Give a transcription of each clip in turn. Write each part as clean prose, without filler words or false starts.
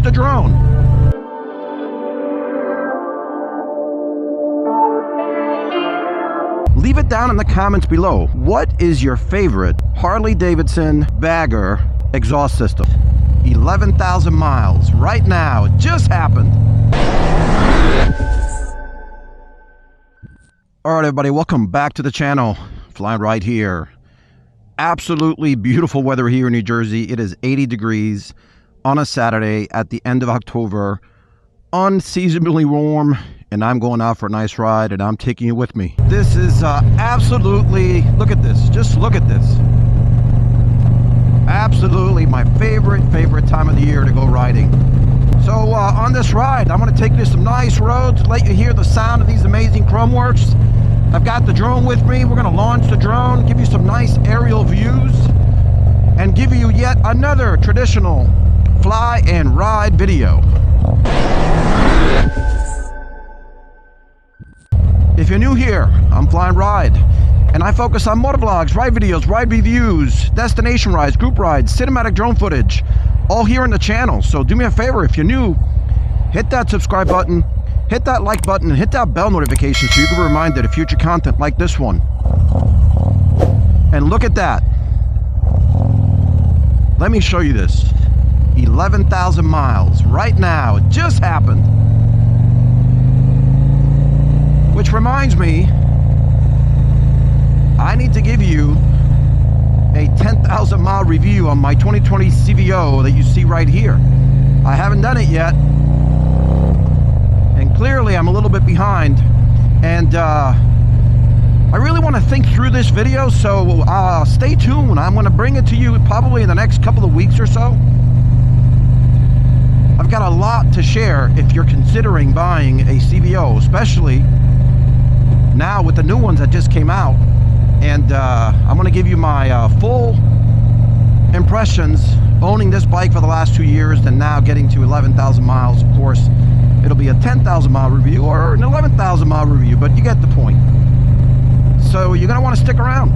the drone. Leave it down in the comments below. What is your favorite Harley-Davidson Bagger exhaust system? 11,000 miles right now. It just happened. All right, everybody, welcome back to the channel. FLY&RIDE here. Absolutely beautiful weather here in New Jersey. It is 80 degrees on a Saturday at the end of October. Unseasonably warm, and I'm going out for a nice ride, and I'm taking you with me. This is absolutely, look at this. Just look at this. Absolutely my favorite time of the year to go riding. So on this ride, I'm going to take you to some nice roads, let you hear the sound of these amazing chrome works. I've got the drone with me. We're going to launch the drone, give you some nice aerial views, and give you yet another traditional fly and ride video. If you're new here, I'm FLY&RIDE, and I focus on motovlogs, ride videos, ride reviews, destination rides, group rides, cinematic drone footage, all here in the channel. So do me a favor, if you're new, hit that subscribe button, hit that like button, and hit that bell notification so you can be reminded of future content like this one. And look at that. Let me show you this. 11,000 miles right now. It just happened. Which reminds me, I need to give you a 10,000 mile review on my 2020 CVO that you see right here. I haven't done it yet, and clearly I'm a little bit behind, and I really want to think through this video, so stay tuned. I'm going to bring it to you probably in the next couple of weeks or so. I've got a lot to share if you're considering buying a CVO, especially now with the new ones that just came out. And I'm going to give you my full impressions owning this bike for the last 2 years and now getting to 11,000 miles. Of course, it'll be a 10,000 mile review or an 11,000 mile review, but you get the point. So you're going to want to stick around.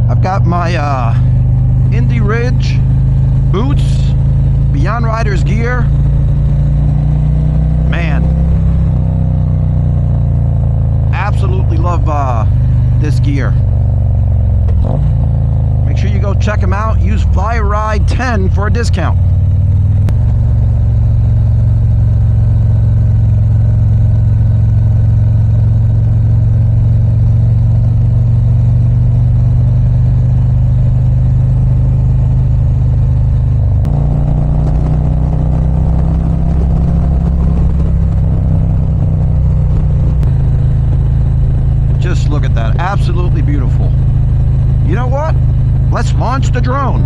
I've got my Indy Ridge boots, Beyond Riders gear. Man, absolutely love this gear. Make sure you go check them out. Use FLY&RIDE 10 for a discount. Just look at that. Absolutely beautiful. You know what? Let's launch the drone.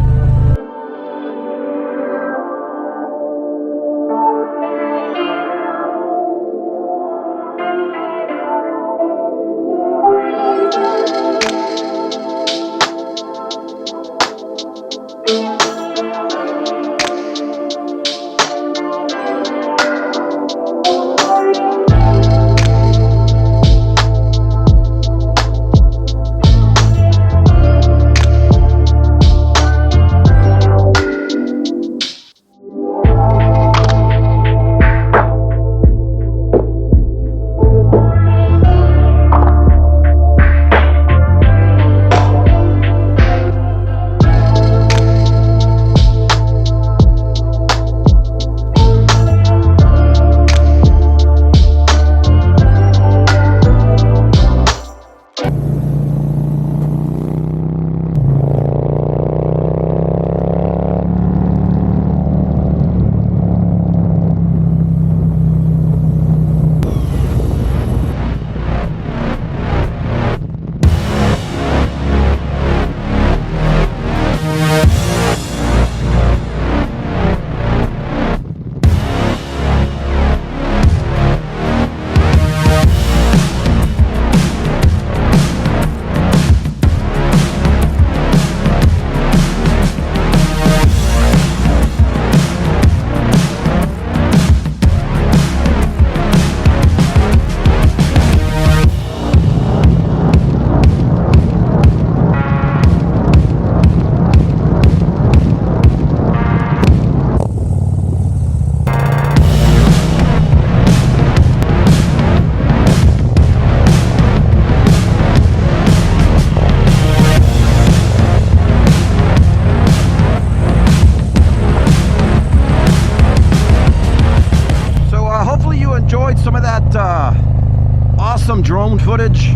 drone footage.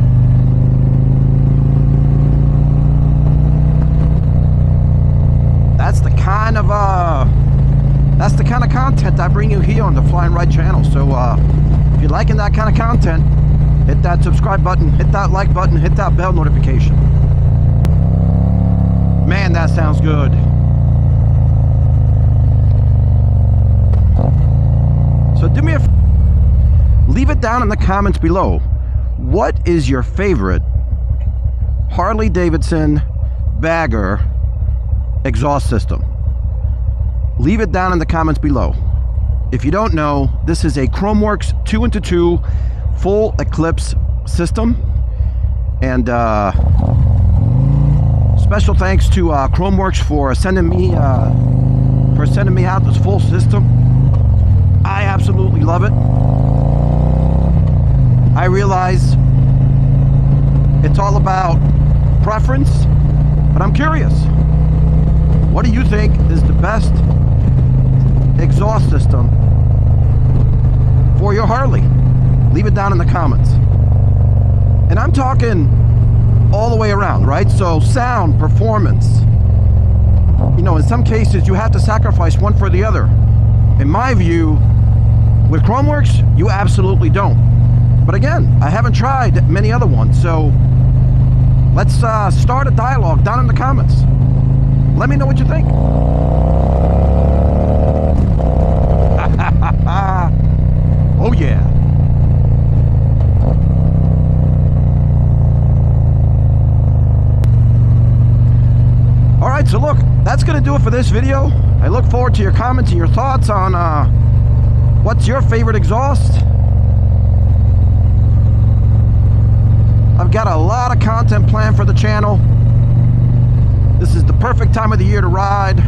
That's the kind of content I bring you here on the Fly and Ride channel. So if you're liking that kind of content, hit that subscribe button, hit that like button, hit that bell notification. Man, that sounds good. So do me leave it down in the comments below. What is your favorite Harley Davidson Bagger exhaust system? Leave it down in the comments below. If you don't know, this is a ChromeWorks 2x2 full eclipse system, and special thanks to ChromeWorks for sending me out this full system. I absolutely love it. I realize it's all about preference, but I'm curious. What do you think is the best exhaust system for your Harley? Leave it down in the comments. And I'm talking all the way around, right? So sound, performance. You know, in some cases you have to sacrifice one for the other. In my view, with ChromeWorks, you absolutely don't. But again, I haven't tried many other ones, so let's start a dialogue down in the comments. Let me know what you think. Oh yeah. All right, so look, that's gonna do it for this video. I look forward to your comments and your thoughts on what's your favorite exhaust. I've got a lot of content planned for the channel. This is the perfect time of the year to ride.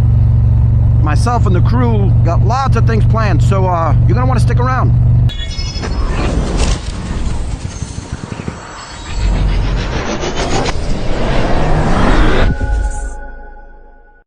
Myself and the crew got lots of things planned, so you're gonna want to stick around.